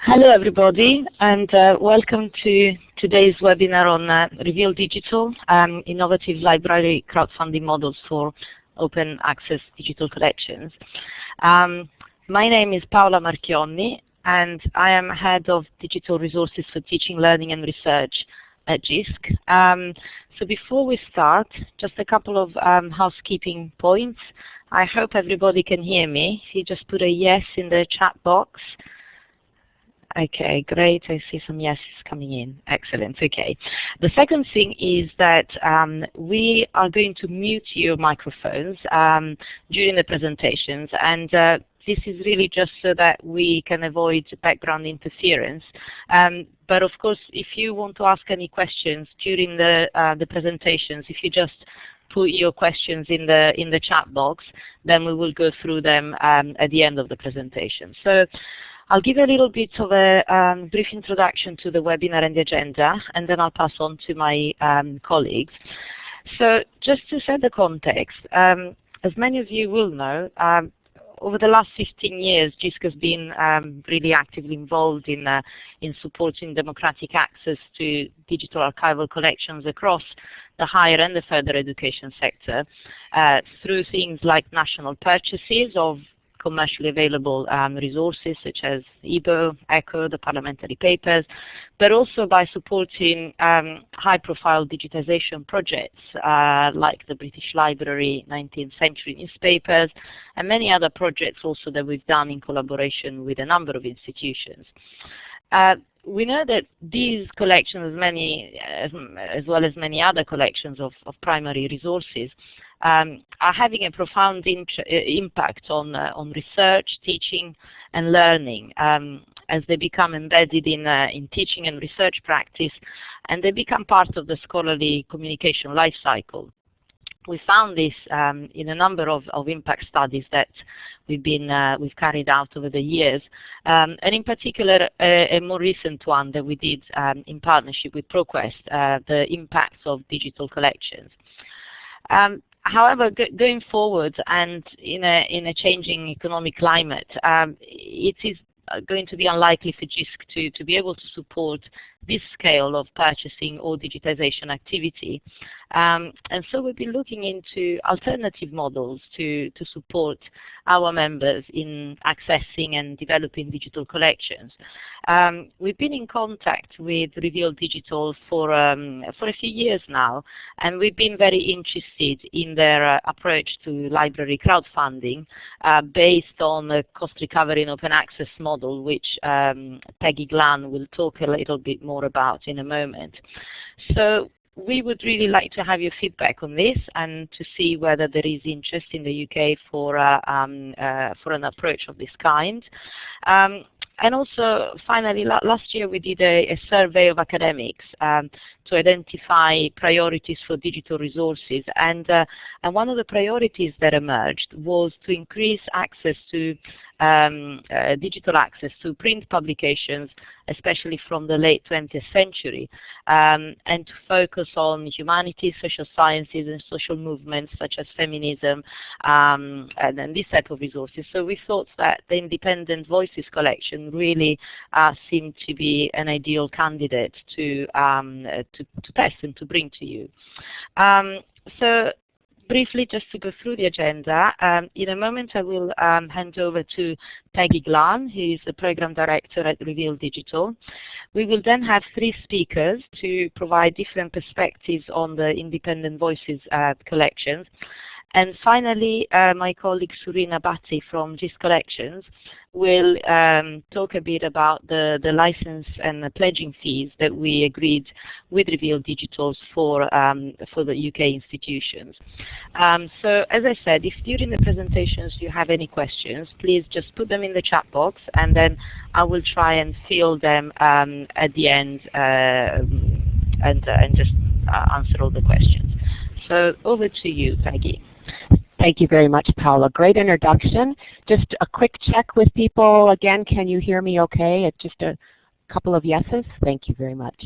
Hello everybody, and welcome to today's webinar on Reveal Digital, Innovative Library Crowdfunding Models for Open Access Digital Collections. My name is Paola Marchionni, and I am Head of Digital Resources for Teaching, Learning and Research at JISC. So before we start, just a couple of housekeeping points. I hope everybody can hear me. If you just put a yes in the chat box. Okay, great. I see some yeses coming in. Excellent. Okay. The second thing is that we are going to mute your microphones during the presentations, and this is really just so that we can avoid background interference. But of course, if you want to ask any questions during the presentations, if you just put your questions in the chat box, then we will go through them at the end of the presentation. So I'll give a little bit of a brief introduction to the webinar and the agenda, and then I'll pass on to my colleagues. So just to set the context, as many of you will know, over the last 15 years, JISC has been really actively involved in supporting democratic access to digital archival collections across the higher and the further education sector through things like national purchases of commercially available resources such as EBO, ECHO, the parliamentary papers, but also by supporting high-profile digitization projects like the British Library 19th Century newspapers, and many other projects also that we've done in collaboration with a number of institutions. We know that these collections, as well as many other collections of primary resources, are having a profound impact on research, teaching, and learning as they become embedded in teaching and research practice, and they become part of the scholarly communication life cycle. We found this in a number of impact studies that we've carried out over the years, and in particular a more recent one that we did in partnership with ProQuest, the impacts of digital collections. However, going forward and in a changing economic climate, it is going to be unlikely for JISC to be able to support this scale of purchasing or digitization activity. And so we've been looking into alternative models to support our members in accessing and developing digital collections. We've been in contact with Reveal Digital for a few years now, and we've been very interested in their approach to library crowdfunding based on the cost recovery and open access model, which Peggy Glan will talk a little bit more about in a moment. So we would really like to have your feedback on this and to see whether there is interest in the UK for an approach of this kind. And also, finally, last year we did a survey of academics to identify priorities for digital resources, and one of the priorities that emerged was to increase access to digital access to print publications, especially from the late 20th century, and to focus on humanities, social sciences, and social movements such as feminism, and this type of resources. So we thought that the Independent Voices collection really seemed to be an ideal candidate to test and to bring to you. So briefly, just to go through the agenda, in a moment I will hand over to Peggy Glan, who is the Program Director at Reveal Digital. We will then have three speakers to provide different perspectives on the Independent Voices collections. And finally, my colleague Surina Bhatti from JISC Collections will talk a bit about the license and the pledging fees that we agreed with Reveal Digital for the UK institutions. So as I said, if during the presentations you have any questions, please just put them in the chat box, and then I will try and field them at the end and just answer all the questions. So over to you, Peggy. Thank you very much, Paola. Great introduction. Just a quick check with people. Again, can you hear me okay? It's just a couple of yeses. Thank you very much.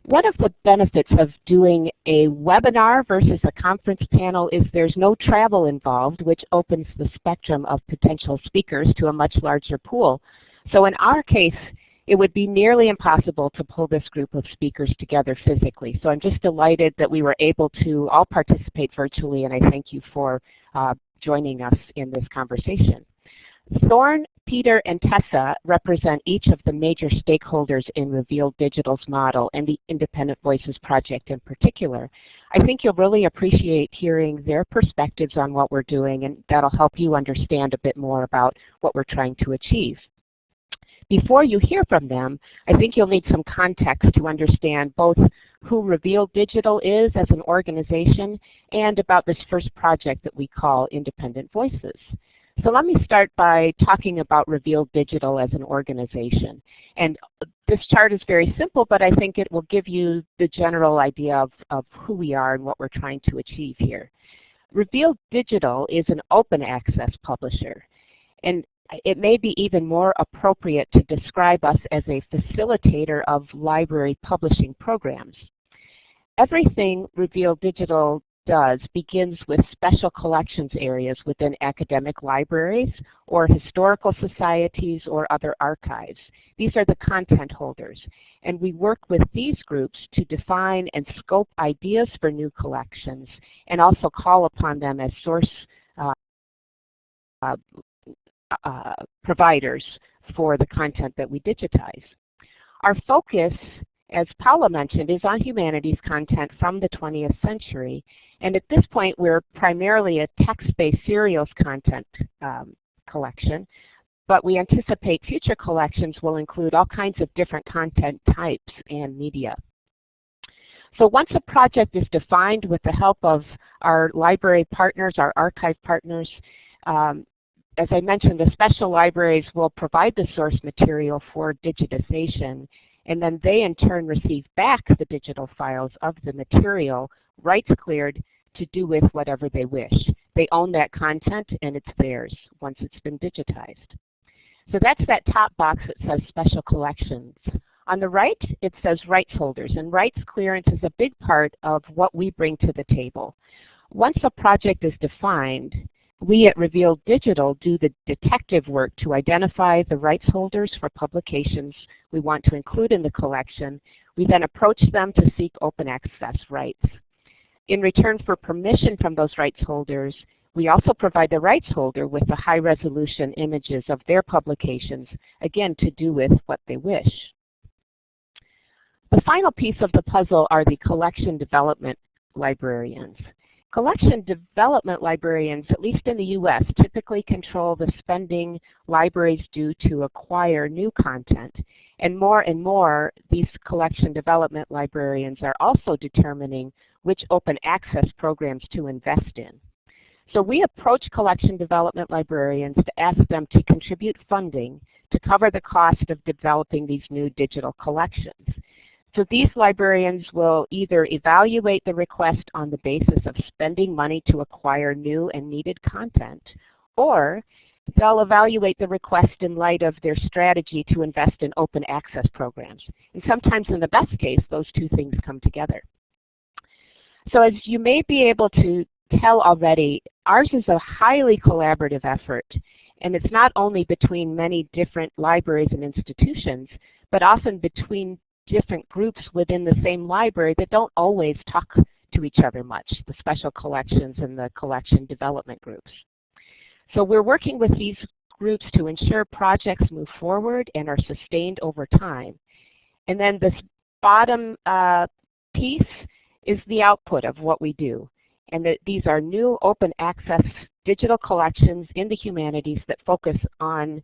One of the benefits of doing a webinar versus a conference panel is there's no travel involved, which opens the spectrum of potential speakers to a much larger pool. So in our case, it would be nearly impossible to pull this group of speakers together physically. So I'm just delighted that we were able to all participate virtually, and I thank you for joining us in this conversation. Thorn, Peter, and Tessa represent each of the major stakeholders in Reveal Digital's model and the Independent Voices Project in particular. I think you'll really appreciate hearing their perspectives on what we're doing, and that'll help you understand a bit more about what we're trying to achieve. Before you hear from them, I think you'll need some context to understand both who Reveal Digital is as an organization and about this first project that we call Independent Voices. So let me start by talking about Reveal Digital as an organization. And this chart is very simple, but I think it will give you the general idea of who we are and what we're trying to achieve here. Reveal Digital is an open access publisher, and it may be even more appropriate to describe us as a facilitator of library publishing programs. Everything Reveal Digital does begins with special collections areas within academic libraries or historical societies or other archives. These are the content holders, and we work with these groups to define and scope ideas for new collections and also call upon them as source providers for the content that we digitize. Our focus, as Paula mentioned, is on humanities content from the 20th century, and at this point we're primarily a text-based serials content collection, but we anticipate future collections will include all kinds of different content types and media. So once a project is defined with the help of our library partners, our archive partners, as I mentioned, the special libraries will provide the source material for digitization, and then they in turn receive back the digital files of the material, rights cleared, to do with whatever they wish. They own that content and it's theirs once it's been digitized. So that's that top box that says Special Collections. On the right, it says rights holders, and rights clearance is a big part of what we bring to the table. Once a project is defined, we at Reveal Digital do the detective work to identify the rights holders for publications we want to include in the collection. We then approach them to seek open access rights. In return for permission from those rights holders, we also provide the rights holder with the high-resolution images of their publications, again to do with what they wish. The final piece of the puzzle are the collection development librarians. Collection development librarians, at least in the US, typically control the spending libraries do to acquire new content. And more, these collection development librarians are also determining which open access programs to invest in. So we approach collection development librarians to ask them to contribute funding to cover the cost of developing these new digital collections. So these librarians will either evaluate the request on the basis of spending money to acquire new and needed content, or they'll evaluate the request in light of their strategy to invest in open access programs. And sometimes in the best case, those two things come together. So as you may be able to tell already, ours is a highly collaborative effort, and it's not only between many different libraries and institutions, but often between different groups within the same library that don't always talk to each other much, the special collections and the collection development groups. So we're working with these groups to ensure projects move forward and are sustained over time. And then this bottom piece is the output of what we do. And that these are new open access digital collections in the humanities that focus on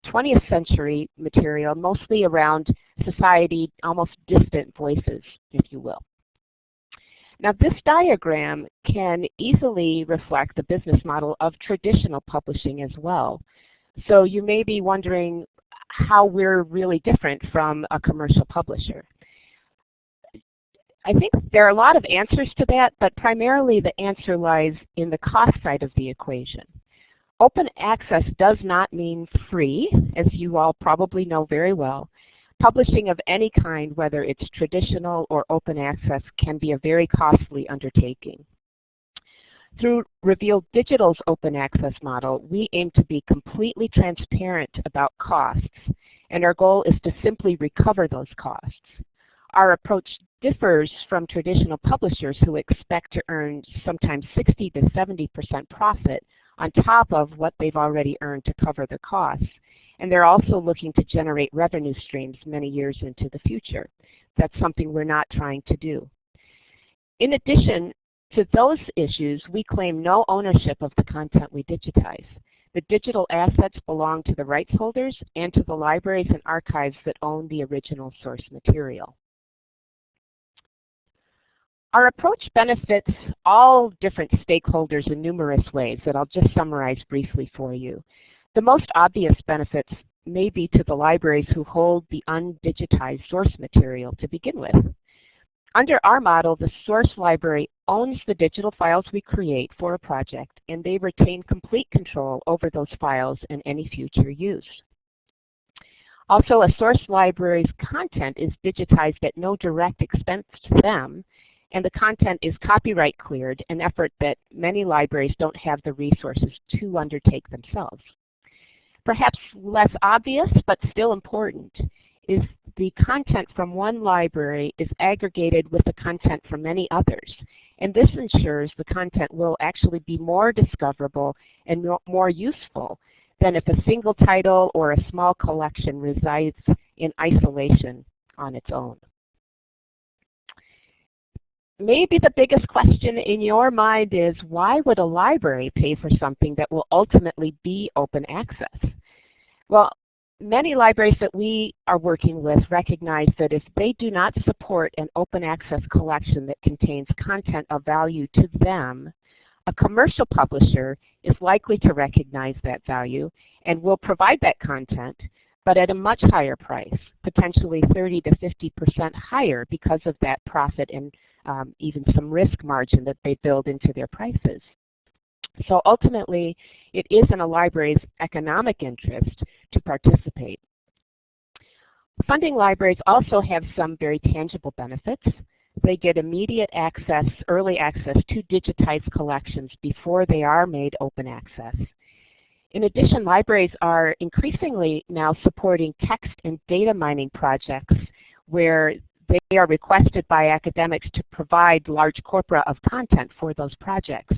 20th century material, mostly around society, almost distant voices, if you will. Now this diagram can easily reflect the business model of traditional publishing as well. So you may be wondering how we're really different from a commercial publisher. I think there are a lot of answers to that, but primarily the answer lies in the cost side of the equation. Open access does not mean free, as you all probably know very well. Publishing of any kind, whether it's traditional or open access, can be a very costly undertaking. Through Reveal Digital's open access model, we aim to be completely transparent about costs and our goal is to simply recover those costs. Our approach differs from traditional publishers who expect to earn sometimes 60 to 70% profit on top of what they've already earned to cover the costs. And they're also looking to generate revenue streams many years into the future. That's something we're not trying to do. In addition to those issues, we claim no ownership of the content we digitize. The digital assets belong to the rights holders and to the libraries and archives that own the original source material. Our approach benefits all different stakeholders in numerous ways that I'll just summarize briefly for you. The most obvious benefits may be to the libraries who hold the undigitized source material to begin with. Under our model, the source library owns the digital files we create for a project, and they retain complete control over those files and any future use. Also, a source library's content is digitized at no direct expense to them, and the content is copyright cleared, an effort that many libraries don't have the resources to undertake themselves. Perhaps less obvious, but still important, is the content from one library is aggregated with the content from many others. And this ensures the content will actually be more discoverable and more useful than if a single title or a small collection resides in isolation on its own. Maybe the biggest question in your mind is, why would a library pay for something that will ultimately be open access? Well, many libraries that we are working with recognize that if they do not support an open access collection that contains content of value to them, a commercial publisher is likely to recognize that value and will provide that content, but at a much higher price, potentially 30 to 50% higher because of that profit and even some risk margin that they build into their prices. So ultimately, it is in a library's economic interest to participate. Funding libraries also have some very tangible benefits. They get immediate access, early access to digitized collections before they are made open access. In addition, libraries are increasingly now supporting text and data mining projects where they are requested by academics to provide large corpora of content for those projects.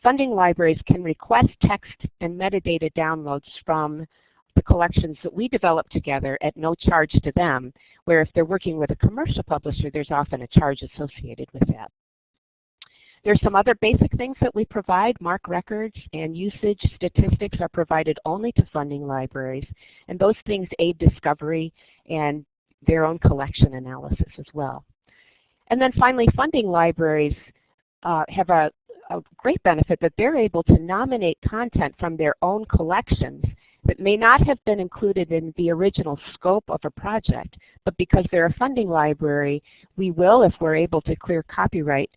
Funding libraries can request text and metadata downloads from the collections that we develop together at no charge to them, where if they're working with a commercial publisher, there's often a charge associated with that. There's some other basic things that we provide. MARC records and usage statistics are provided only to funding libraries, and those things aid discovery and their own collection analysis as well. And then finally, funding libraries have a great benefit that they're able to nominate content from their own collections that may not have been included in the original scope of a project, but because they're a funding library, we will, if we're able to clear copyright,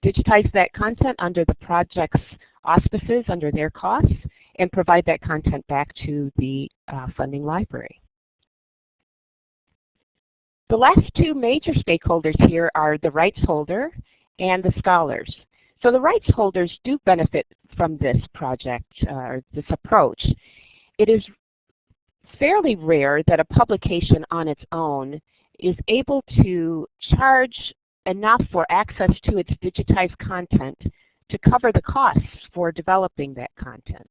digitize that content under the project's auspices, under their costs, and provide that content back to the funding library. The last two major stakeholders here are the rights holder and the scholars. So the rights holders do benefit from this project, or this approach. It is fairly rare that a publication on its own is able to charge enough for access to its digitized content to cover the costs for developing that content.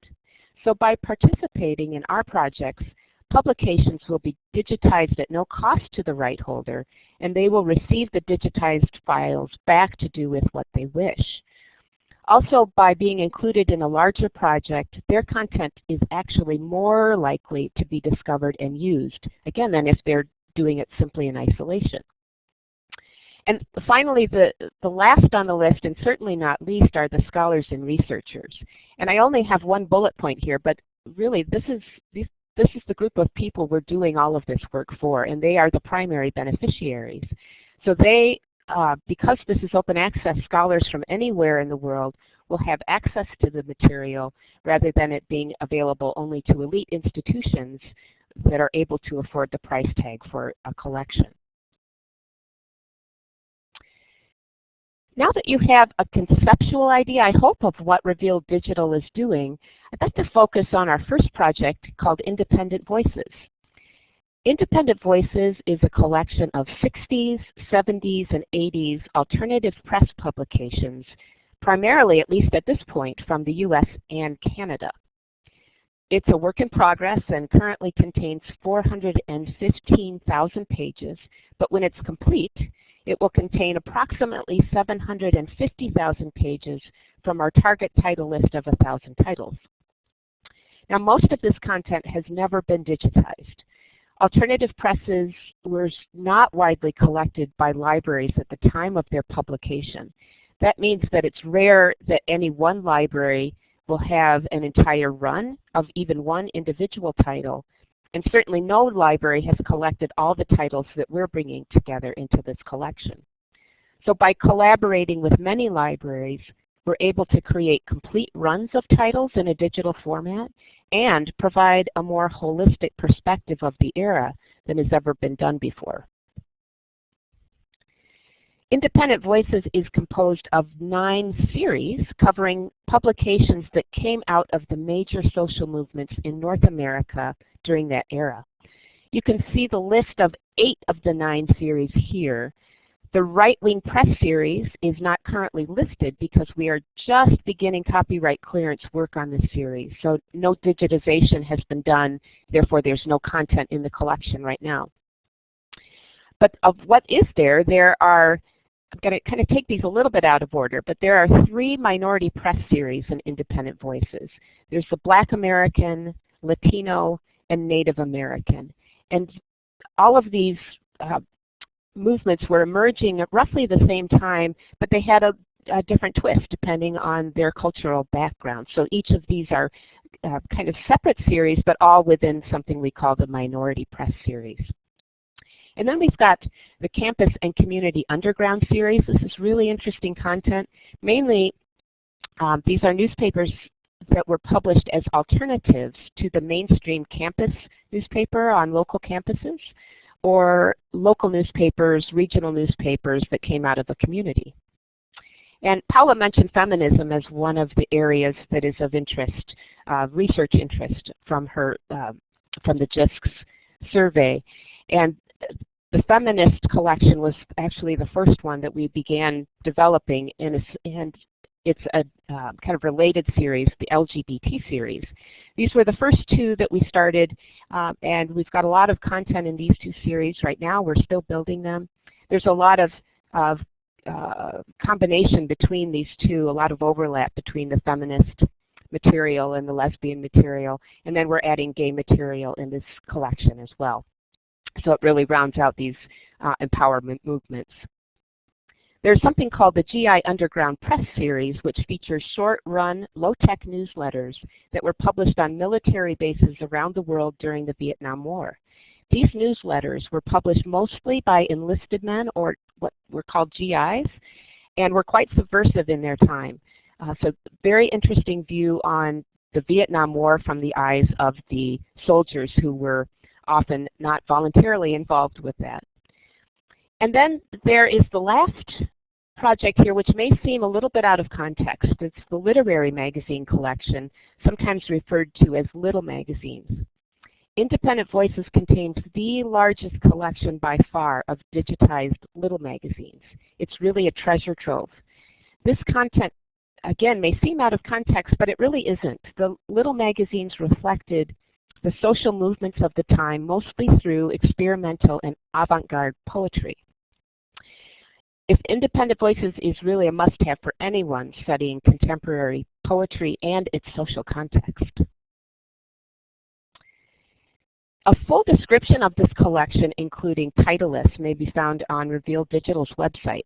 So by participating in our projects, publications will be digitized at no cost to the right holder, and they will receive the digitized files back to do with what they wish. Also, by being included in a larger project, their content is actually more likely to be discovered and used, again, than if they're doing it simply in isolation. And finally, the last on the list, and certainly not least, are the scholars and researchers. And I only have one bullet point here, but really this is the group of people we're doing all of this work for, and they are the primary beneficiaries. So they, because this is open access, scholars from anywhere in the world will have access to the material rather than it being available only to elite institutions that are able to afford the price tag for a collection. Now that you have a conceptual idea, I hope, of what Reveal Digital is doing, I'd like to focus on our first project called Independent Voices. Independent Voices is a collection of 60s, 70s, and 80s alternative press publications, primarily, at least at this point, from the US and Canada. It's a work in progress and currently contains 415,000 pages, but when it's complete, it will contain approximately 750,000 pages from our target title list of 1,000 titles. Now, most of this content has never been digitized. Alternative presses were not widely collected by libraries at the time of their publication. That means that it's rare that any one library will have an entire run of even one individual title, and certainly no library has collected all the titles that we're bringing together into this collection. So by collaborating with many libraries, we're able to create complete runs of titles in a digital format and provide a more holistic perspective of the era than has ever been done before. Independent Voices is composed of 9 series covering publications that came out of the major social movements in North America during that era. You can see the list of 8 of the 9 series here. The Right-Wing Press series is not currently listed because we are just beginning copyright clearance work on this series, so no digitization has been done, therefore there's no content in the collection right now. But of what is there, I'm going to kind of take these a little bit out of order, but there are 3 minority press series in Independent Voices. There's the Black American, Latino, and Native American. And all of these movements were emerging at roughly the same time, but they had a different twist depending on their cultural background. So each of these are kind of separate series, but all within something we call the minority press series. And then we've got the Campus and Community Underground series. This is really interesting content. Mainly, these are newspapers that were published as alternatives to the mainstream campus newspaper on local campuses, or local newspapers, regional newspapers that came out of a community. And Paula mentioned feminism as one of the areas that is of interest, research interest from the JISC's survey. And the Feminist Collection was actually the first one that we began developing, and it's a kind of related series, the LGBT series. These were the first 2 that we started, and we've got a lot of content in these 2 series right now. We're still building them. There's a lot of combination between these 2, a lot of overlap between the feminist material and the lesbian material, and then we're adding gay material in this collection as well. So it really rounds out these empowerment movements. There's something called the GI Underground Press series, which features short-run, low-tech newsletters that were published on military bases around the world during the Vietnam War. These newsletters were published mostly by enlisted men, or what were called GIs, and were quite subversive in their time. So very interesting view on the Vietnam War from the eyes of the soldiers who were often not voluntarily involved with that. And then there is the last project here, which may seem a little bit out of context. It's the Literary Magazine Collection, sometimes referred to as Little Magazines. Independent Voices contains the largest collection by far of digitized little magazines. It's really a treasure trove. This content, again, may seem out of context, but it really isn't. The little magazines reflected the social movements of the time, mostly through experimental and avant-garde poetry. If Independent Voices is really a must-have for anyone studying contemporary poetry and its social context. A full description of this collection, including title lists, may be found on Reveal Digital's website.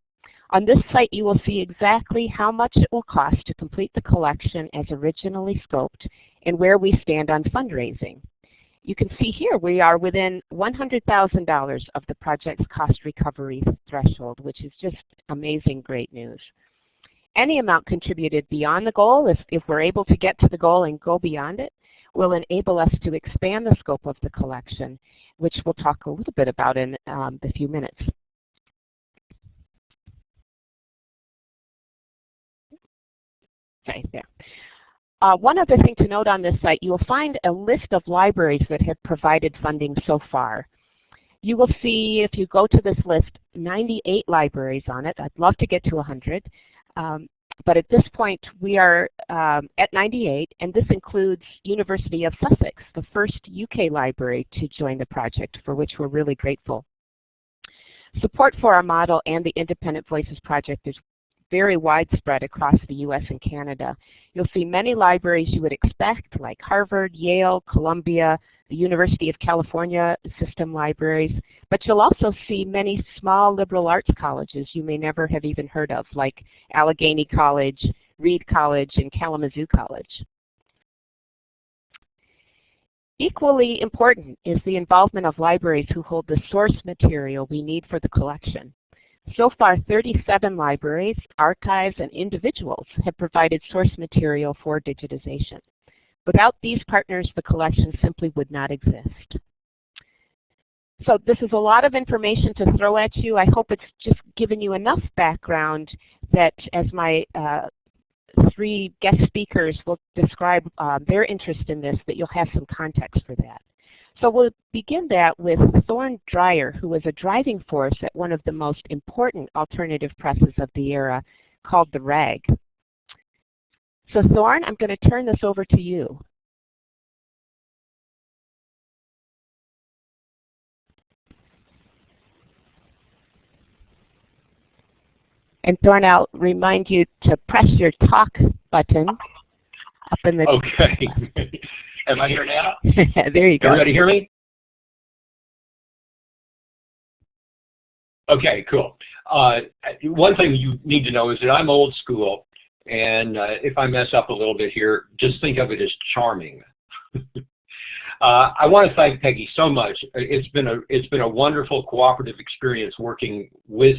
On this site, you will see exactly how much it will cost to complete the collection as originally scoped and where we stand on fundraising. You can see here we are within $100,000 of the project's cost recovery threshold, which is just amazing, great news. Any amount contributed beyond the goal, if we're able to get to the goal and go beyond it, will enable us to expand the scope of the collection, which we'll talk a little bit about in a few minutes. Okay, there. One other thing to note on this site, you will find a list of libraries that have provided funding so far. You will see, if you go to this list, 98 libraries on it. I'd love to get to 100. But at this point, we are at 98, and this includes University of Sussex, the first UK library to join the project, for which we're really grateful. Support for our model and the Independent Voices Project is very widespread across the US and Canada. You'll see many libraries you would expect, like Harvard, Yale, Columbia, the University of California system libraries, but you'll also see many small liberal arts colleges you may never have even heard of, like Allegheny College, Reed College, and Kalamazoo College. Equally important is the involvement of libraries who hold the source material we need for the collection. So far, 37 libraries, archives, and individuals have provided source material for digitization. Without these partners, the collection simply would not exist. So this is a lot of information to throw at you. I hope it's just given you enough background that as my three guest speakers will describe their interest in this, that you'll have some context for that. So we'll begin that with Thorne Dreyer, who was a driving force at one of the most important alternative presses of the era, called the RAG. So Thorne, I'm going to turn this over to you. And Thorne, I'll remind you to press your talk button up in the... Okay. Am I here now? There you go. Everybody hear me? Okay, cool. One thing you need to know is that I'm old school, and if I mess up a little bit here, just think of it as charming. I want to thank Peggy so much. It's been a wonderful cooperative experience working with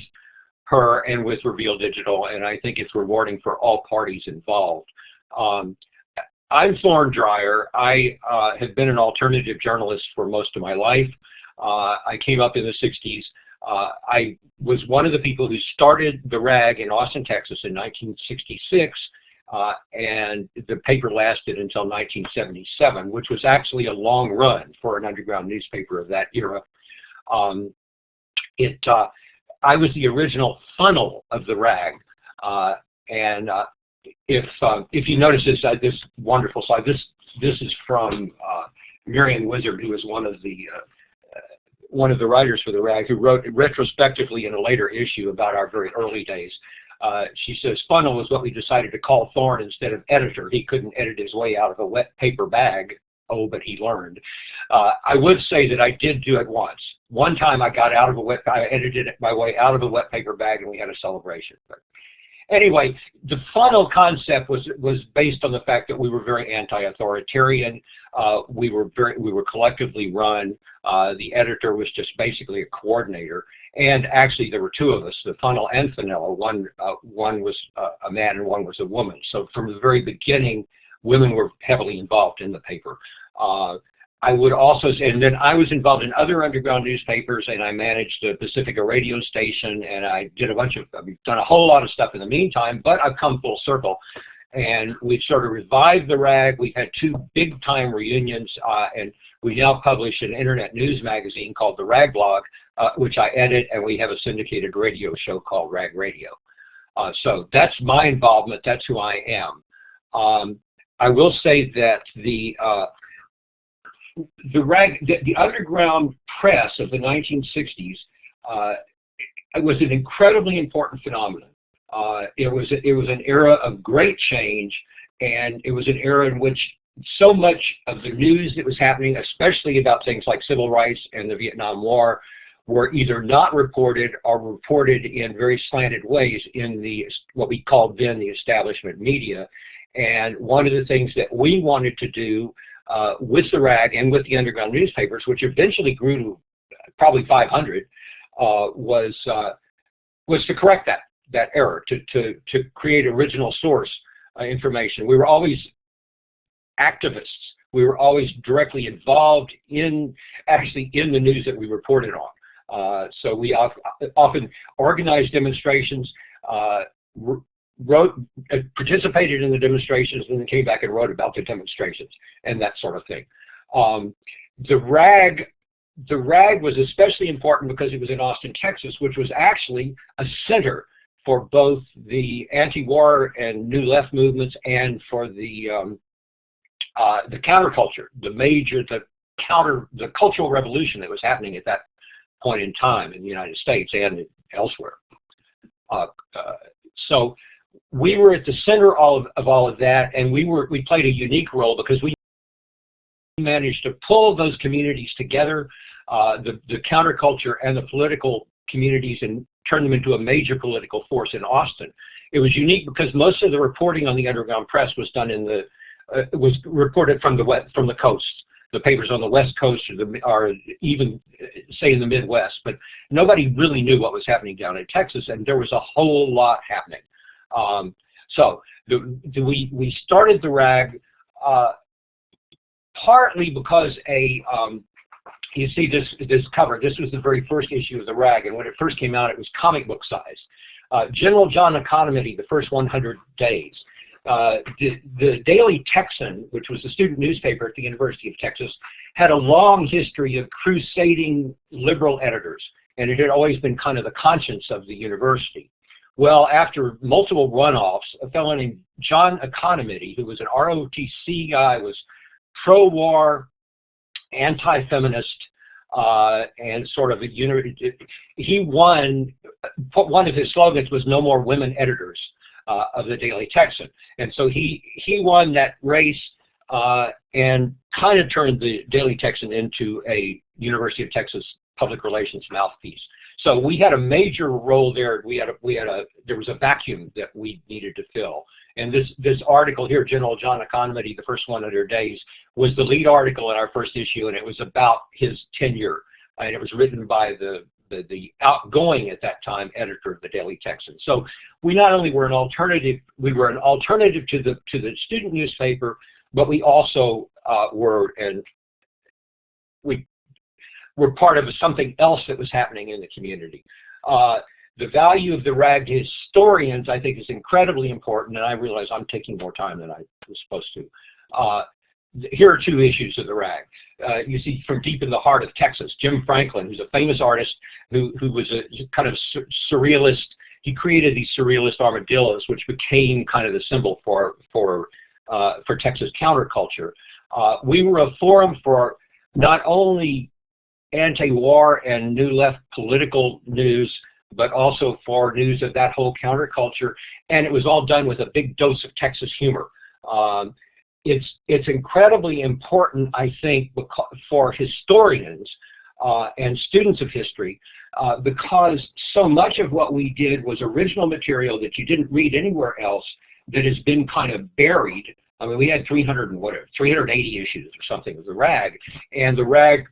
her and with Reveal Digital, and I think it's rewarding for all parties involved. I'm Thorne Dreyer. I have been an alternative journalist for most of my life. I came up in the 60s. I was one of the people who started the RAG in Austin, Texas in 1966, and the paper lasted until 1977, which was actually a long run for an underground newspaper of that era. I was the original funnel of the RAG, and if you notice this wonderful slide, this is from Marion Wizard, who is one of the writers for the RAG, who wrote retrospectively in a later issue about our very early days. She says, funnel was what we decided to call Thorne instead of editor. He couldn't edit his way out of a wet paper bag. Oh, but he learned. I would say that I did do it once. One time I edited my way out of a wet paper bag, and we had a celebration. But anyway, the funnel concept was based on the fact that we were very anti-authoritarian. We were collectively run. The editor was just basically a coordinator, and actually there were two of us, the funnel and Fenella. One was a man and one was a woman. So from the very beginning, women were heavily involved in the paper. I would also say, and then I was involved in other underground newspapers, and I managed the Pacifica radio station, and I've done a whole lot of stuff in the meantime, but I've come full circle. And we've sort of revived the RAG. We've had two big-time reunions, and we now publish an internet news magazine called the RAG Blog, which I edit, and we have a syndicated radio show called RAG Radio. So that's my involvement. That's who I am. I will say that the underground press of the 1960s was an incredibly important phenomenon. It was an era of great change, and it was an era in which so much of the news that was happening, especially about things like civil rights and the Vietnam War, were either not reported or reported in very slanted ways in what we called then the establishment media. And one of the things that we wanted to do with the RAG and with the underground newspapers, which eventually grew to probably 500, was to correct that error, to create original source information. We were always activists. We were always directly involved in the news that we reported on. So we often organized demonstrations, participated in the demonstrations, and then came back and wrote about the demonstrations and that sort of thing. The RAG the RAG was especially important because it was in Austin, Texas, which was actually a center for both the anti-war and New Left movements and for the counterculture, the cultural revolution that was happening at that point in time in the United States and elsewhere. So we were at the center of all of that, and we played a unique role because we managed to pull those communities together, the counterculture and the political communities, and turn them into a major political force in Austin. It was unique because most of the reporting on the underground press was done was reported from the coast. The papers on the West Coast or even, say, in the Midwest, but nobody really knew what was happening down in Texas, and there was a whole lot happening. So we started the RAG partly because you see this cover. This was the very first issue of the RAG, and when it first came out, it was comic book size. General John Economy, the first 100 days. The Daily Texan, which was a student newspaper at the University of Texas, had a long history of crusading liberal editors, and it had always been kind of the conscience of the university. Well, after multiple runoffs, a fellow named John Economy, who was an ROTC guy, was pro-war, anti-feminist, and sort of he won. One of his slogans was "No more women editors" of the Daily Texan, and so he won that race and kind of turned the Daily Texan into a University of Texas public relations mouthpiece. So we had a major role there. There was a vacuum that we needed to fill. And this article here, General John Economy, the first 100 days, was the lead article in our first issue, and it was about his tenure. And it was written by the outgoing at that time editor of the Daily Texan. So we not only were an alternative, we were an alternative to the student newspaper, but we also were part of something else that was happening in the community. The value of the RAG to historians, I think, is incredibly important, and I realize I'm taking more time than I was supposed to. Here are two issues of the RAG. You see, from deep in the heart of Texas, Jim Franklin, who's a famous artist who was a kind of surrealist. He created these surrealist armadillos, which became kind of the symbol for Texas counterculture. We were a forum for not only anti-war and New Left political news, but also for news of that whole counterculture, and it was all done with a big dose of Texas humor. It's incredibly important, I think, for historians and students of history, because so much of what we did was original material that you didn't read anywhere else, that has been kind of buried. I mean, we had 380 issues or something of the RAG, and the RAG,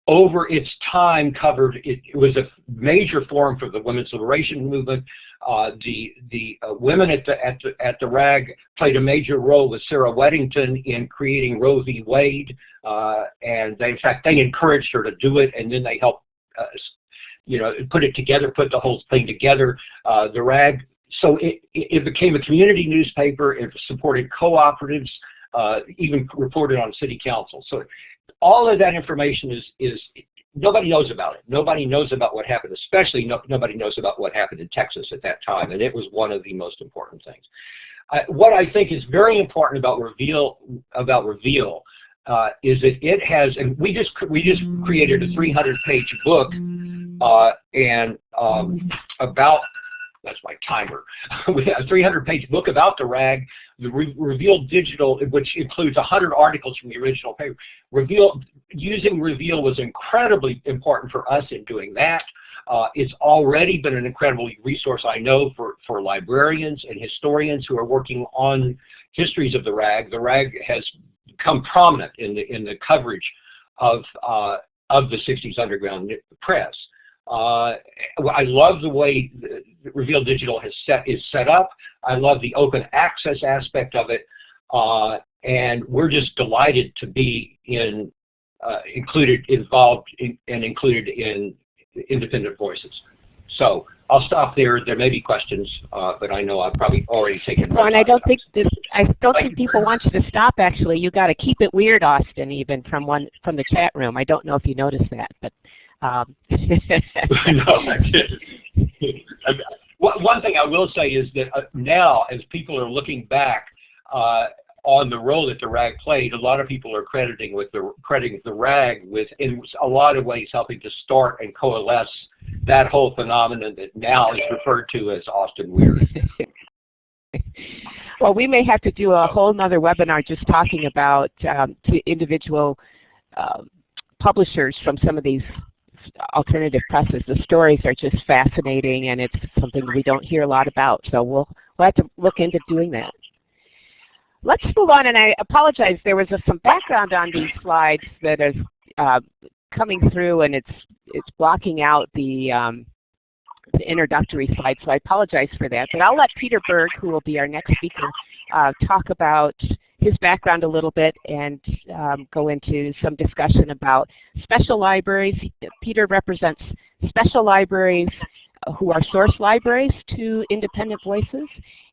over its time, covered, it was a major forum for the women's liberation movement. The women at the RAG played a major role with Sarah Weddington in creating Roe v. Wade, and in fact they encouraged her to do it, and then they helped put it together, put the whole thing together. The RAG, so it became a community newspaper. It supported cooperatives, even reported on city council. So all of that information is nobody knows about it. Nobody knows about what happened, especially nobody knows about what happened in Texas at that time, and it was one of the most important things. What I think is very important about Reveal is that it has, and we just created a 300-page book about, that's my timer, we have a 300-page book about the RAG, the Reveal Digital, which includes 100 articles from the original paper. Using Reveal was incredibly important for us in doing that. It's already been an incredible resource, I know, for librarians and historians who are working on histories of the RAG. The RAG has become prominent in the coverage of the 60s underground press. I love the way Reveal Digital is set up. I love the open access aspect of it, and we're just delighted to be included in independent voices. So I'll stop there. There may be questions, but I know I've probably already taken more Well, and I don't think Thank people want you to stop. Actually, you got to keep it weird, Austin. Even from the chat room. I don't know if you noticed that, but. No, I didn't. One thing I will say is that now, as people are looking back on the role that the RAG played, a lot of people are crediting the RAG with, in a lot of ways, helping to start and coalesce that whole phenomenon that now is referred to as Austin Weird. Well, we may have to do a whole nother webinar just talking about to individual publishers from some of these alternative presses. The stories are just fascinating, and it's something we don't hear a lot about. So we'll have to look into doing that. Let's move on, and I apologize. There was some background on these slides that is coming through, and it's blocking out the introductory slide. So I apologize for that. But I'll let Peter Berg, who will be our next speaker, talk about his background a little bit and go into some discussion about special libraries. Peter represents special libraries who are source libraries to independent voices,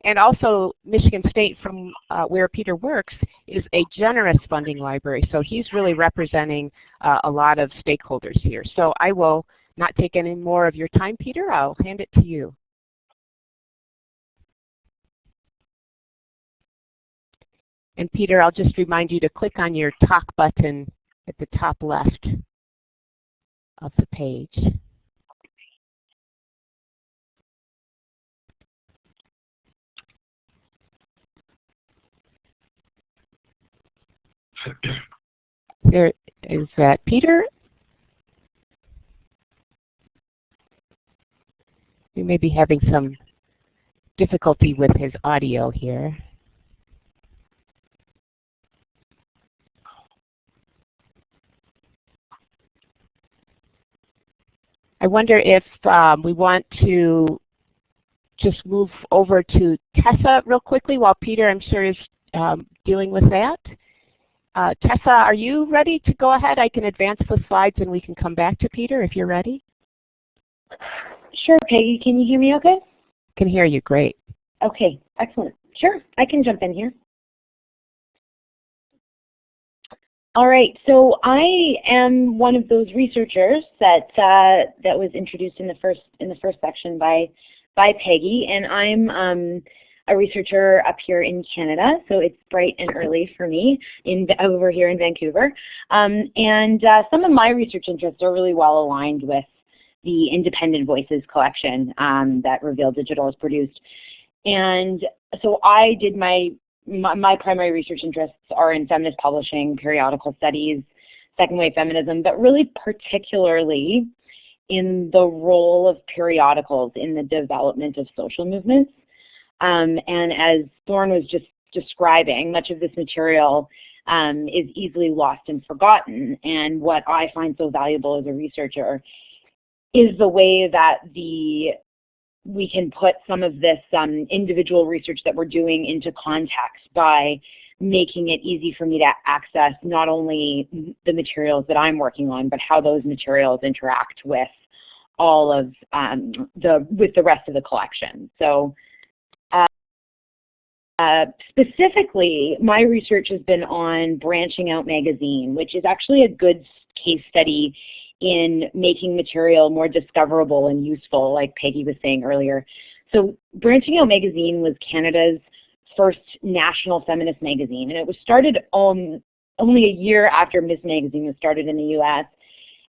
and also Michigan State, from where Peter works, is a generous funding library. So he's really representing a lot of stakeholders here. So I will not take any more of your time, Peter. I'll hand it to you. And Peter, I'll just remind you to click on your talk button at the top left of the page. There is that. Peter? We may be having some difficulty with his audio here. I wonder if we want to just move over to Tessa real quickly while Peter, I'm sure, is dealing with that. Tessa, are you ready to go ahead? I can advance the slides and we can come back to Peter if you're ready. Sure, Peggy. Can you hear me okay? Can hear you. Great. Okay, excellent. Sure, I can jump in here. All right, so I am one of those researchers that was introduced in the first section by Peggy, and I'm a researcher up here in Canada, so it's bright and early for me over here in Vancouver. And some of my research interests are really well aligned with the Independent Voices collection that Reveal Digital has produced. And so I did my primary research interests are in feminist publishing, periodical studies, second wave feminism, but really particularly in the role of periodicals in the development of social movements. And as Thorne was just describing, much of this material is easily lost and forgotten. And what I find so valuable as a researcher is the way that we can put some of this individual research that we're doing into context by making it easy for me to access not only the materials that I'm working on, but how those materials interact with all of the rest of the collection. So specifically, my research has been on Branching Out magazine, which is actually a good case study in making material more discoverable and useful, like Peggy was saying earlier. So Branching Out magazine was Canada's first national feminist magazine, and it was started only a year after Ms. Magazine was started in the US,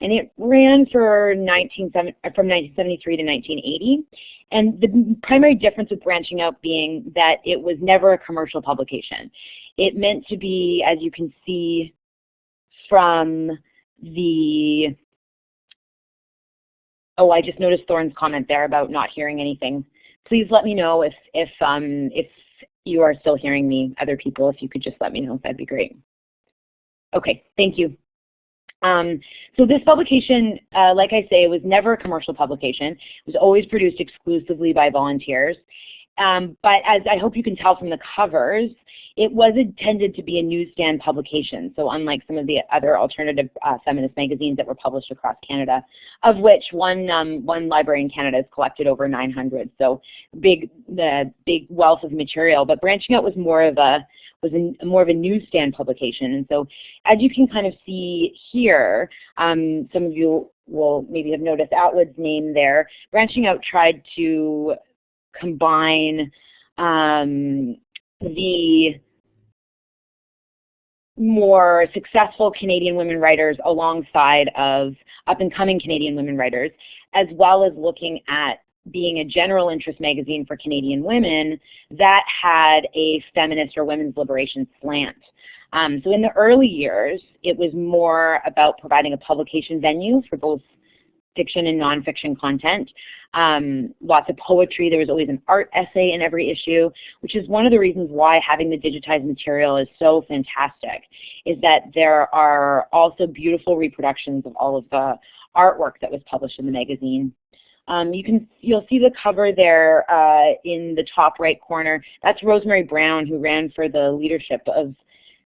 and it ran from 1973 to 1980. And the primary difference with Branching Out being that it was never a commercial publication. It meant to be, as you can see from the, oh, I just noticed Thorne's comment there about not hearing anything. Please let me know if you are still hearing me, other people. If you could just let me know, that'd be great. Okay, thank you. So this publication, like I say, it was never a commercial publication. It was always produced exclusively by volunteers. But as I hope you can tell from the covers, it was intended to be a newsstand publication. So unlike some of the other alternative feminist magazines that were published across Canada, of which one library in Canada has collected over 900. So the big wealth of material. But Branching Out was more of a newsstand publication. And so as you can kind of see here, some of you will maybe have noticed Outwood's name there. Branching Out tried to combine the more successful Canadian women writers alongside of up-and-coming Canadian women writers, as well as looking at being a general interest magazine for Canadian women that had a feminist or women's liberation slant. So in the early years, it was more about providing a publication venue for both fiction and nonfiction content. Lots of poetry. There was always an art essay in every issue, which is one of the reasons why having the digitized material is so fantastic, is that there are also beautiful reproductions of all of the artwork that was published in the magazine. You'll see the cover there in the top right corner. That's Rosemary Brown, who ran for the leadership of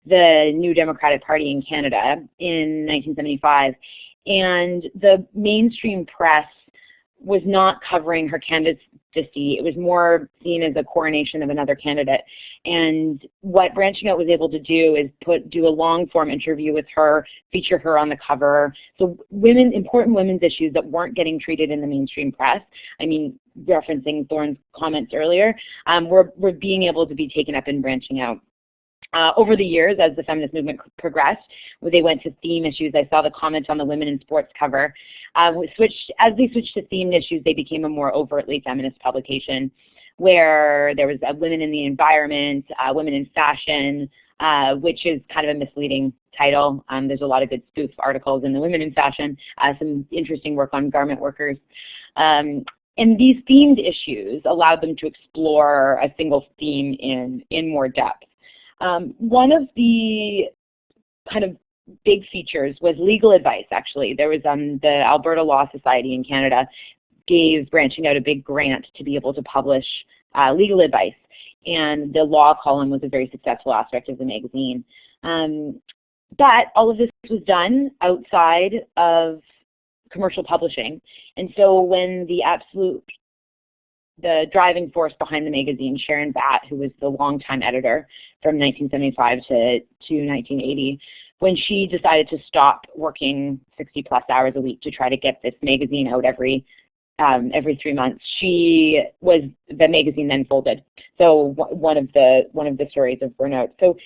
the New Democratic Party in Canada in 1975. And the mainstream press was not covering her candidacy. It was more seen as a coronation of another candidate. And what Branching Out was able to do is do a long-form interview with her, feature her on the cover. So important women's issues that weren't getting treated in the mainstream press, I mean, referencing Thorne's comments earlier, were being able to be taken up in Branching Out. Over the years, as the feminist movement progressed, they went to theme issues. I saw the comment on the Women in Sports cover. As they switched to themed issues, they became a more overtly feminist publication, where there was women in the environment, women in fashion, which is kind of a misleading title. There's a lot of good spoof articles in the Women in Fashion, some interesting work on garment workers. And these themed issues allowed them to explore a single theme in more depth. One of the kind of big features was legal advice, actually. There was the Alberta Law Society in Canada gave Branching Out a big grant to be able to publish legal advice, and the law column was a very successful aspect of the magazine. But all of this was done outside of commercial publishing, and so when the driving force behind the magazine, Sharon Batt, who was the longtime editor from 1975 to 1980, when she decided to stop working 60+ hours a week to try to get this magazine out every 3 months, the magazine then folded. So one of the stories of burnout. So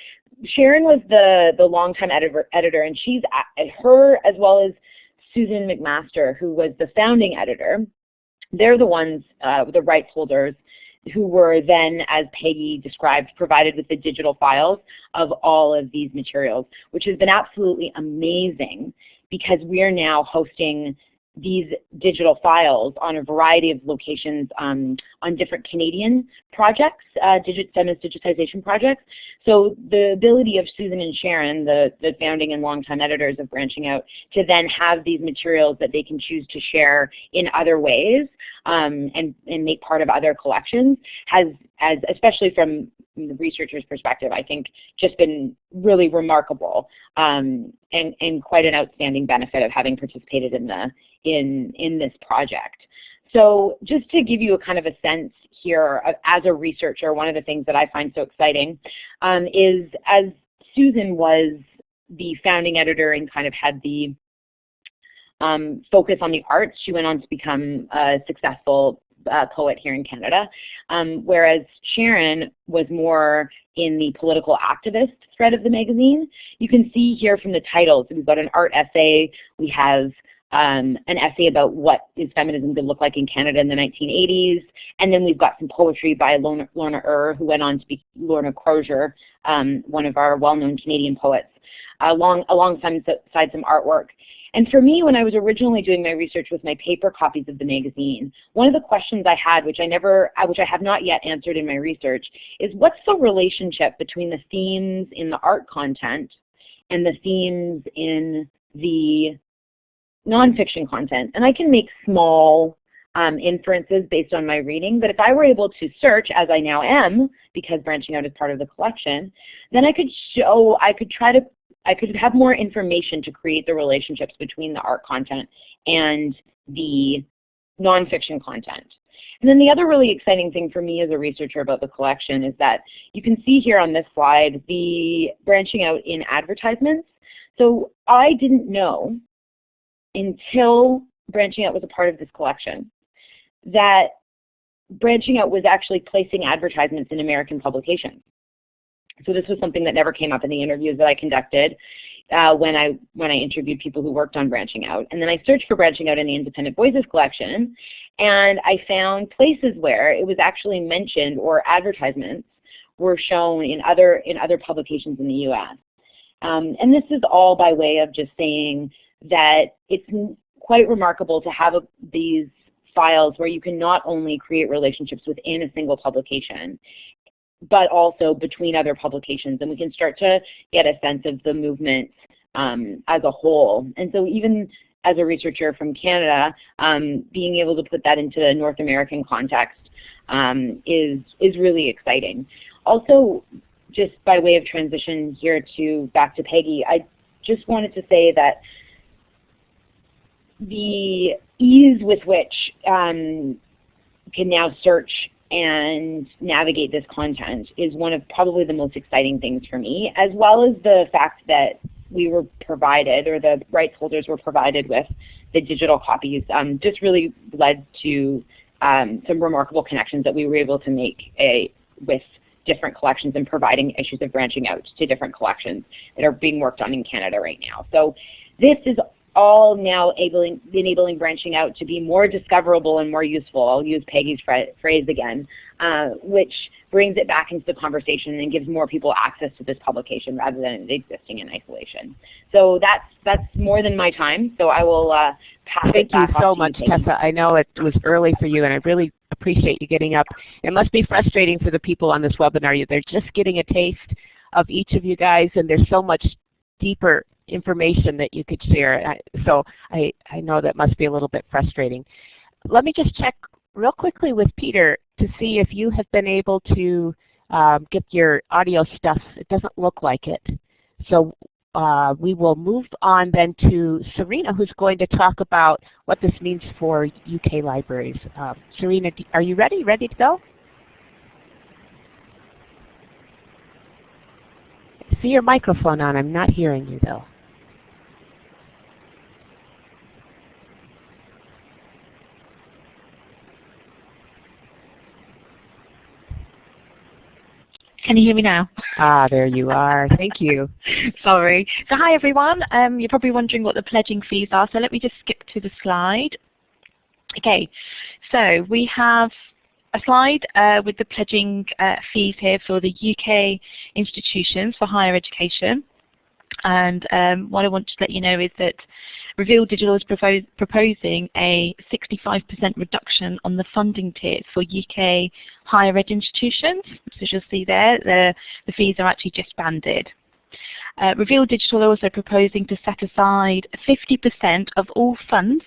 Sharon was the longtime editor, and her as well as Susan McMaster, who was the founding editor. They're the ones, the rights holders, who were then, as Peggy described, provided with the digital files of all of these materials, which has been absolutely amazing because we are now hosting these digital files on a variety of locations on different Canadian projects, feminist digitization projects. So the ability of Susan and Sharon, the founding and longtime editors of Branching Out, to then have these materials that they can choose to share in other ways and make part of other collections has especially from the researcher's perspective, I think just been really remarkable and quite an outstanding benefit of having participated in this project. So just to give you a kind of a sense here as a researcher, one of the things that I find so exciting is, as Susan was the founding editor and kind of had the focus on the arts, she went on to become a successful poet here in Canada, whereas Sharon was more in the political activist thread of the magazine. You can see here from the titles, we've got an art essay, we have an essay about what is feminism going to look like in Canada in the 1980s, and then we've got some poetry by Lorna who went on to be Lorna Crozier, one of our well-known Canadian poets, alongside some artwork. And for me, when I was originally doing my research with my paper copies of the magazine, one of the questions I had, which I have not yet answered in my research, is what's the relationship between the themes in the art content and the themes in the nonfiction content? And I can make small inferences based on my reading. But if I were able to search, as I now am, because branching out is part of the collection, then I could have more information to create the relationships between the art content and the nonfiction content. And then the other really exciting thing for me as a researcher about the collection is that you can see here on this slide the branching out in advertisements. So I didn't know until branching out was a part of this collection that branching out was actually placing advertisements in American publications. So this was something that never came up in the interviews that I conducted when I interviewed people who worked on branching out. And then I searched for branching out in the Independent Voices collection, and I found places where it was actually mentioned or advertisements were shown in other publications in the U.S. And this is all by way of just saying that it's quite remarkable to have these files where you can not only create relationships within a single publication, but also between other publications, and we can start to get a sense of the movement as a whole. And so even as a researcher from Canada, being able to put that into a North American context is really exciting. Also, just by way of transition here back to Peggy, I just wanted to say that the ease with which can now search and navigate this content is one of probably the most exciting things for me, as well as the fact that we were provided, or the rights holders were provided with the digital copies, just really led to some remarkable connections that we were able to make with different collections and providing issues of branching out to different collections that are being worked on in Canada right now. So this is all now enabling branching out to be more discoverable and more useful. I'll use Peggy's phrase again, which brings it back into the conversation and gives more people access to this publication rather than it existing in isolation. So that's more than my time, so I will pass it back. Thank you so much, Tessa. I know it was early for you, and I really appreciate you getting up. It must be frustrating for the people on this webinar. They're just getting a taste of each of you guys, and there's so much deeper information that you could share. So I know that must be a little bit frustrating. Let me just check real quickly with Peter to see if you have been able to get your audio stuff. It doesn't look like it. So we will move on then to Serena, who's going to talk about what this means for UK libraries. Serena, are you ready? Ready to go? I see your microphone on. I'm not hearing you though. Can you hear me now? Ah, there you are. Thank you. Sorry. So hi everyone. You're probably wondering what the pledging fees are, so let me just skip to the slide. Okay, so we have a slide with the pledging fees here for the UK institutions for higher education. And what I want to let you know is that Reveal Digital is proposing a 65% reduction on the funding tiers for UK higher ed institutions. So as you'll see there, the fees are actually just banded. Reveal Digital are also proposing to set aside 50% of all funds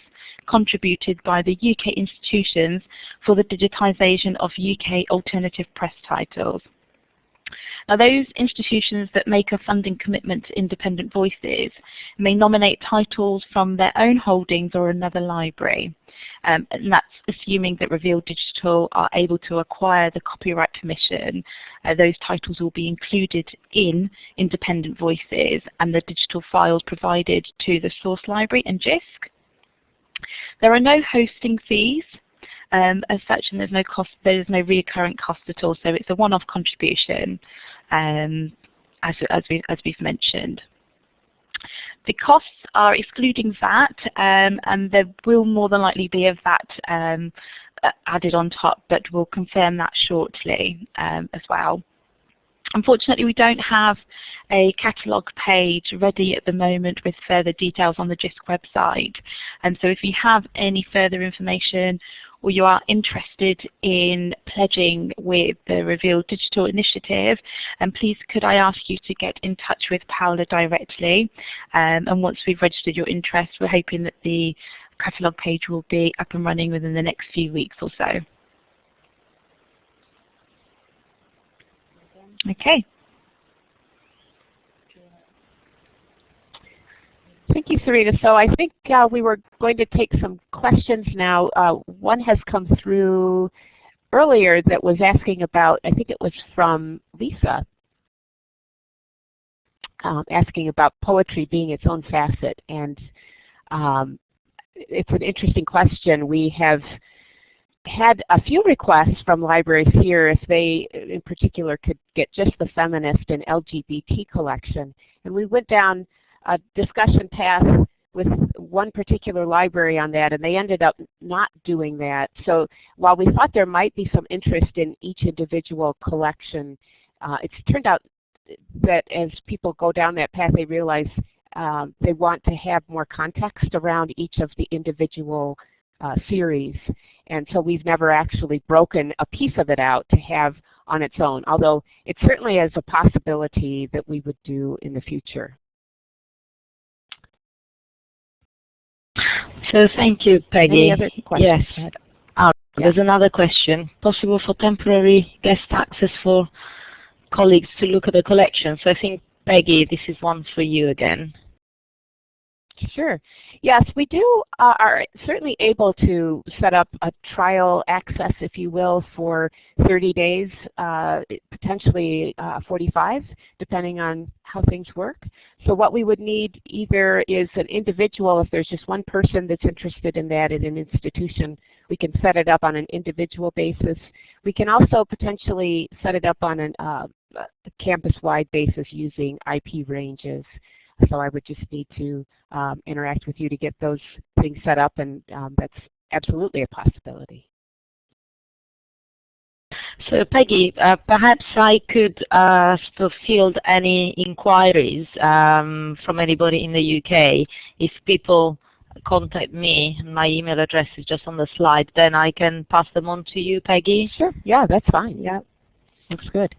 contributed by the UK institutions for the digitisation of UK alternative press titles. Now, those institutions that make a funding commitment to independent voices may nominate titles from their own holdings or another library, and that's assuming that Reveal Digital are able to acquire the copyright permission. Those titles will be included in independent voices and the digital files provided to the source library and JISC. There are no hosting fees as such, and there's no recurrent cost at all, so it's a one-off contribution, as we've mentioned. The costs are excluding VAT, and there will more than likely be a VAT added on top, but we'll confirm that shortly as well. Unfortunately, we don't have a catalogue page ready at the moment with further details on the JISC website. And so if you have any further information or you are interested in pledging with the Reveal Digital Initiative, please could I ask you to get in touch with Paola directly. And once we've registered your interest, we're hoping that the catalogue page will be up and running within the next few weeks or so. Okay. Thank you, Sarita. So I think we were going to take some questions now. One has come through earlier that was asking about, I think it was from Lisa, asking about poetry being its own facet. And it's an interesting question. We have had a few requests from libraries here if they, in particular, could get just the feminist and LGBT collection. And we went down a discussion path with one particular library on that, and they ended up not doing that. So while we thought there might be some interest in each individual collection, it's turned out that as people go down that path, they realize they want to have more context around each of the individual series. And so we've never actually broken a piece of it out to have on its own, although it certainly is a possibility that we would do in the future. So thank you, Peggy. Any other questions? Yes. There's another question. Possible for temporary guest access for colleagues to look at the collection. So I think, Peggy, this is one for you again. Sure. Yes, we are certainly able to set up a trial access, if you will, for 30 days, potentially 45, depending on how things work. So what we would need either is an individual, if there's just one person that's interested in that at an institution, we can set it up on an individual basis. We can also potentially set it up on a campus-wide basis using IP ranges. So I would just need to interact with you to get those things set up, and that's absolutely a possibility. So Peggy, perhaps I could field any inquiries from anybody in the UK. If people contact me, my email address is just on the slide, then I can pass them on to you, Peggy? Sure, yeah, that's fine. Yeah, looks good.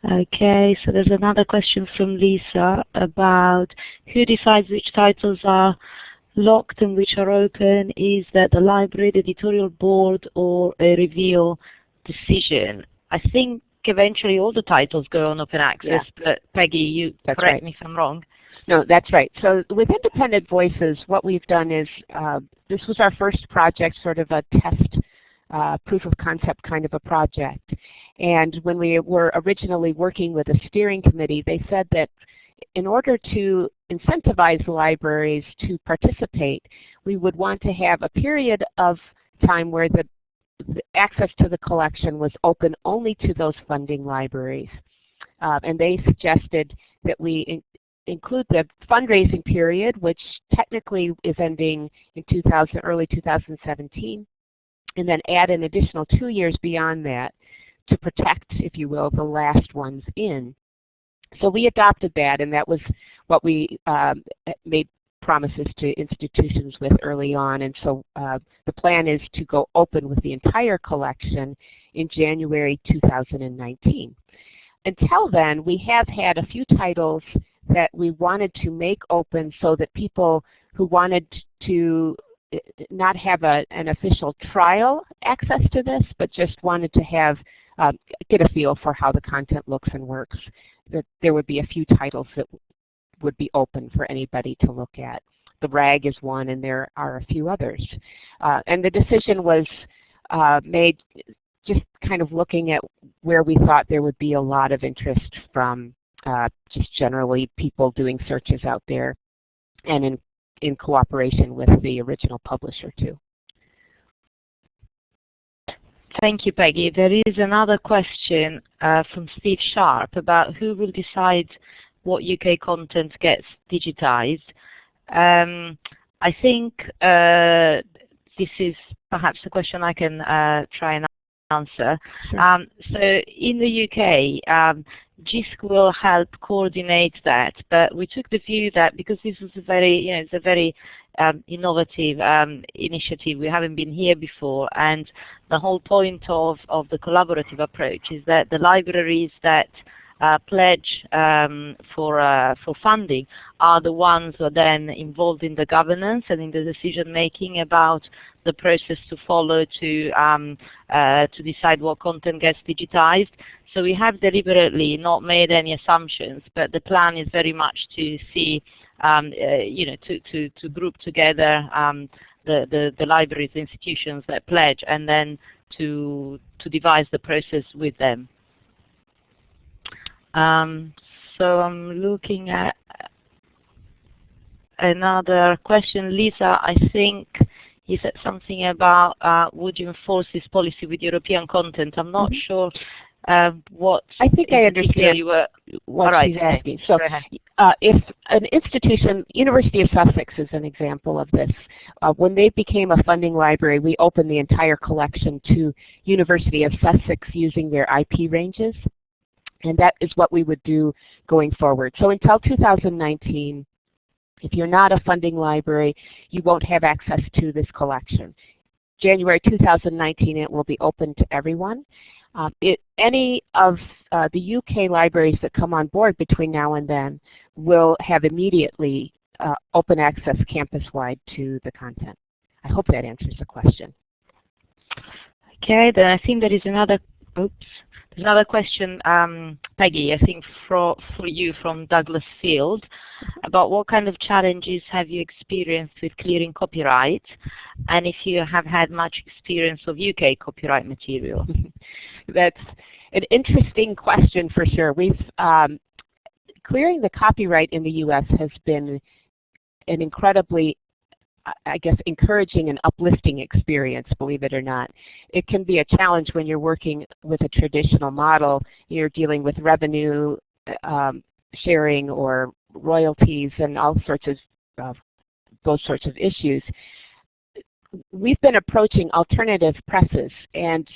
Okay, so there's another question from Lisa about who decides which titles are locked and which are open. Is that the library, the editorial board, or a Reveal decision? I think eventually all the titles go on open access, but Peggy, you correct me if I'm wrong. No, that's right. So with Independent Voices, what we've done is, this was our first project, sort of a test proof of concept kind of a project. And when we were originally working with a steering committee, they said that in order to incentivize libraries to participate, we would want to have a period of time where the access to the collection was open only to those funding libraries. And they suggested that we include the fundraising period, which technically is ending in early 2017, and then add an additional 2 years beyond that to protect, if you will, the last ones in. So we adopted that, and that was what we made promises to institutions with early on. And so the plan is to go open with the entire collection in January 2019. Until then, we have had a few titles that we wanted to make open so that people who wanted to not have an official trial access to this, but just wanted to have get a feel for how the content looks and works, that there would be a few titles that would be open for anybody to look at. The RAG is one, and there are a few others. And the decision was made just kind of looking at where we thought there would be a lot of interest from just generally people doing searches out there, and in cooperation with the original publisher too. Thank you, Peggy. There is another question from Steve Sharp about who will decide what UK content gets digitized. I think this is perhaps a question I can try and answer. Sure. So in the UK, GISC will help coordinate that, but we took the view that because this is a very, it's a very innovative initiative, we haven't been here before, and the whole point of the collaborative approach is that the libraries that pledge for funding are the ones who are then involved in the governance and in the decision making about the process to follow to decide what content gets digitized. So we have deliberately not made any assumptions, but the plan is very much to see, to group together the libraries, the institutions that pledge, and then to devise the process with them. So I'm looking at another question. Lisa, I think you said something about would you enforce this policy with European content? I'm not sure what. I think I understand you were, what she's asking. So if an institution, University of Sussex is an example of this. When they became a funding library, we opened the entire collection to University of Sussex using their IP ranges. And that is what we would do going forward. So until 2019, if you're not a funding library, you won't have access to this collection. January 2019, it will be open to everyone. Any of the UK libraries that come on board between now and then will have immediately open access campus-wide to the content. I hope that answers the question. Okay, then I think there is another, there's another question, Peggy, I think for you from Douglas Field, about what kind of challenges have you experienced with clearing copyright, and if you have had much experience of UK copyright material. That's an interesting question for sure. We've clearing the copyright in the US has been an incredibly, I guess, encouraging and uplifting experience, believe it or not. It can be a challenge when you're working with a traditional model. You're dealing with revenue sharing or royalties and all sorts of those sorts of issues. We've been approaching alternative presses, and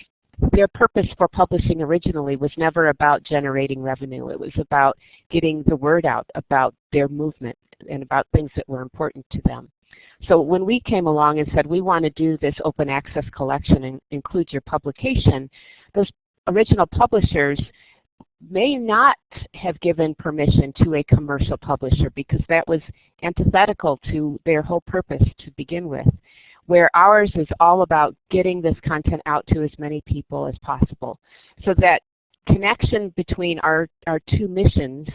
their purpose for publishing originally was never about generating revenue. It was about getting the word out about their movement and about things that were important to them. So when we came along and said we want to do this open access collection and include your publication, those original publishers may not have given permission to a commercial publisher because that was antithetical to their whole purpose to begin with, where ours is all about getting this content out to as many people as possible. So that connection between our two missions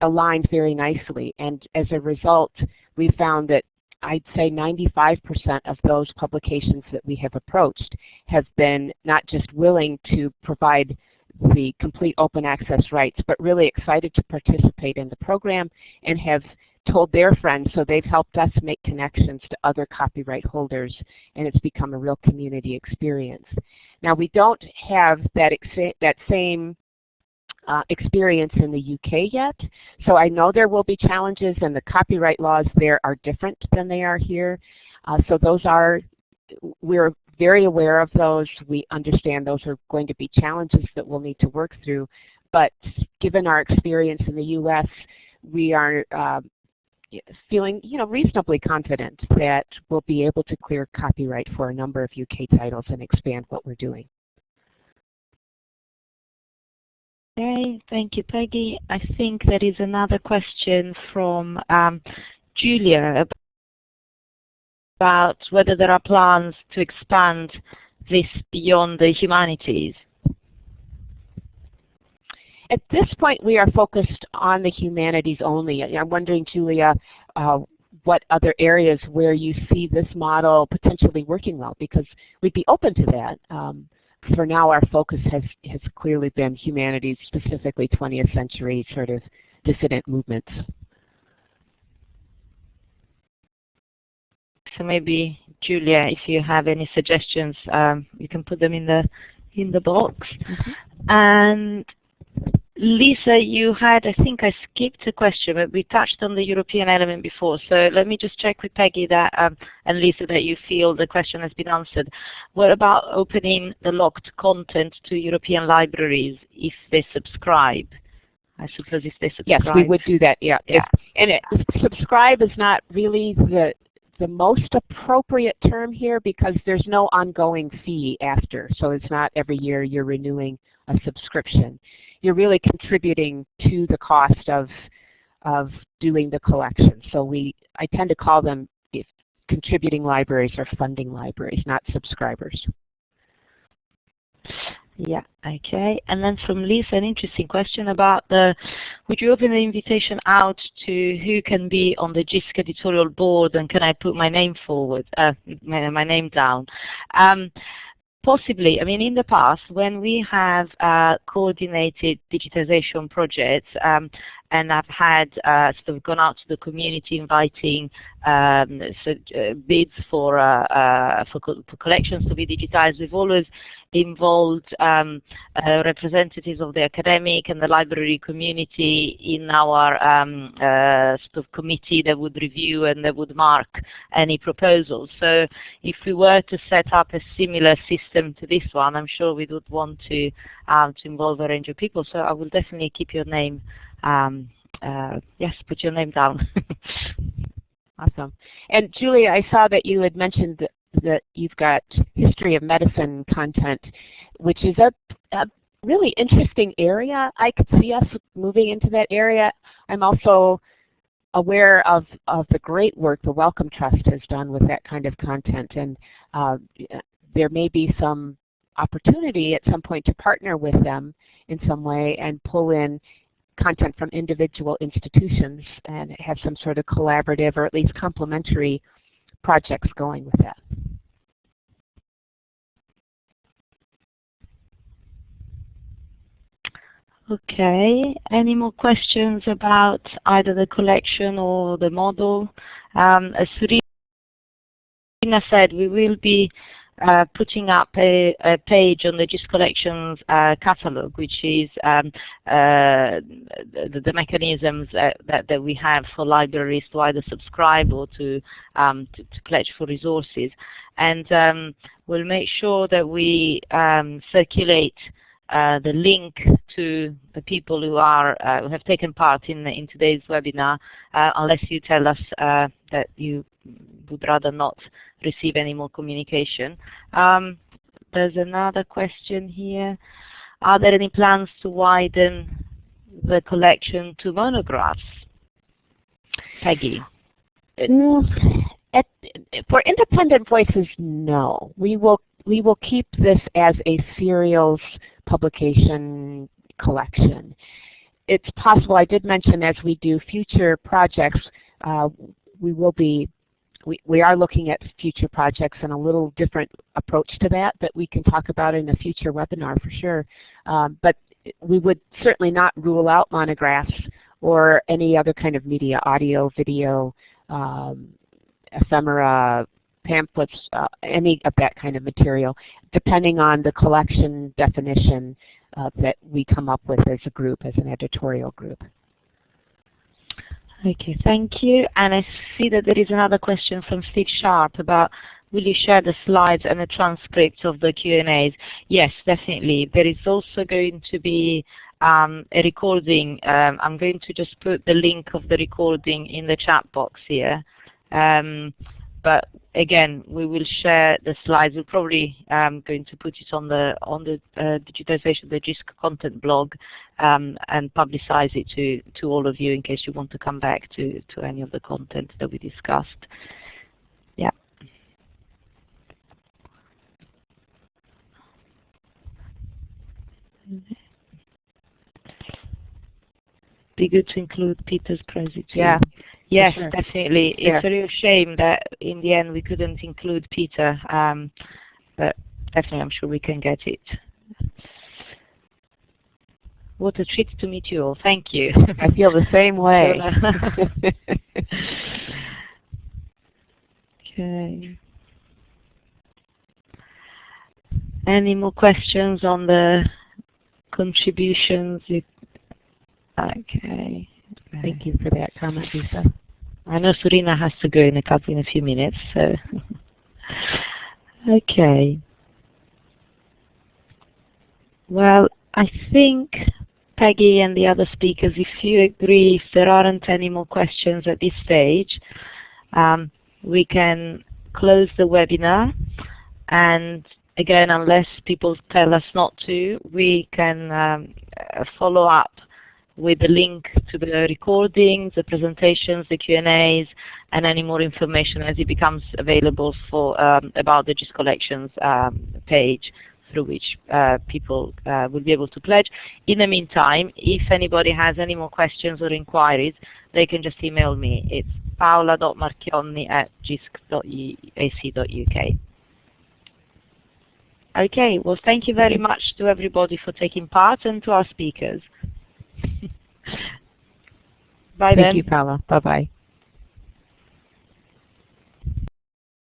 aligned very nicely, and as a result, we found that I'd say 95% of those publications that we have approached have been not just willing to provide the complete open access rights, but really excited to participate in the program and have told their friends, so they've helped us make connections to other copyright holders, and it's become a real community experience. Now, we don't have that same experience in the UK yet, so I know there will be challenges, and the copyright laws there are different than they are here. So we're very aware of those. We understand those are going to be challenges that we'll need to work through, but given our experience in the US, we are feeling reasonably confident that we'll be able to clear copyright for a number of UK titles and expand what we're doing. Okay, thank you, Peggy. I think there is another question from Julia about whether there are plans to expand this beyond the humanities. At this point, we are focused on the humanities only. I'm wondering, Julia, what other areas where you see this model potentially working well, because we'd be open to that. For now, our focus has clearly been humanities, specifically 20th century sort of dissident movements. So maybe, Julia, if you have any suggestions, you can put them in the box. Mm-hmm. And Lisa, you had, I think I skipped a question, but we touched on the European element before. So let me just check with Peggy that, and Lisa, that you feel the question has been answered. What about opening the locked content to European libraries if they subscribe? I suppose if they subscribe. Yes, we would do that, yeah. Yeah. Subscribe is not really the most appropriate term here because there's no ongoing fee after. So it's not every year you're renewing a subscription. You're really contributing to the cost of doing the collection. So I tend to call them contributing libraries or funding libraries, not subscribers. Yeah, okay. And then from Lisa, an interesting question about would you open the invitation out to who can be on the JISC editorial board, and can I put my name forward, my name down? Possibly. I mean, in the past, when we have coordinated digitization projects, and I've had sort of gone out to the community inviting bids for collections to be digitized, we've always involved representatives of the academic and the library community in our sort of committee that would review and that would mark any proposals. So if we were to set up a similar system to this one, I'm sure we would want to involve a range of people. So I will definitely keep your name. Yes, put your name down. Awesome. And Julia, I saw that you had mentioned that you've got history of medicine content, which is a really interesting area. I could see us moving into that area. I'm also aware of the great work the Wellcome Trust has done with that kind of content, and there may be some opportunity at some point to partner with them in some way and pull in content from individual institutions and have some sort of collaborative or at least complementary projects going with that. Okay, any more questions about either the collection or the model? As Surina said, we will be putting up a page on the JISC Collections catalog, which is the mechanisms that we have for libraries to either subscribe or to pledge for resources. And we'll make sure that we circulate the link to the people who have taken part in today's webinar, unless you tell us that you would rather not receive any more communication. There's another question here. Are there any plans to widen the collection to monographs? Peggy. For independent voices, no. We will keep this as a serials publication collection. It's possible, I did mention as we do future projects, we are looking at future projects and a little different approach to that we can talk about in a future webinar for sure. But we would certainly not rule out monographs or any other kind of media, audio, video, ephemera, pamphlets, any of that kind of material, depending on the collection definition that we come up with as a group, as an editorial group. Okay, thank you. And I see that there is another question from Steve Sharp about, will you share the slides and the transcripts of the Q&As? Yes, definitely. There is also going to be a recording. I'm going to just put the link of the recording in the chat box here. But again, we will share the slides. We're probably going to put it on the digitization, the JISC content blog, and publicize it to all of you in case you want to come back to any of the content that we discussed. Yeah. Be good to include Peter's prezi too. Yeah. Yes, sure. definitely. Yeah. It's a real shame that in the end we couldn't include Peter, but definitely I'm sure we can get it. What a treat to meet you all. Thank you. I feel the same way. Okay. Any more questions on the contributions? Okay. Thank you for that comment, Lisa. I know Surina has to go in a few minutes, so okay. Well, I think Peggy and the other speakers, if you agree, if there aren't any more questions at this stage, we can close the webinar. And again, unless people tell us not to, we can follow up with the link to the recordings, the presentations, the Q&As, and any more information as it becomes available for about the GIST Collections page, through which people will be able to pledge. In the meantime, if anybody has any more questions or inquiries, they can just email me. It's paola.marchionni@gisc.ac.uk. Okay, well, thank you very much to everybody for taking part and to our speakers. Bye then. Thank you, Paola. Bye-bye.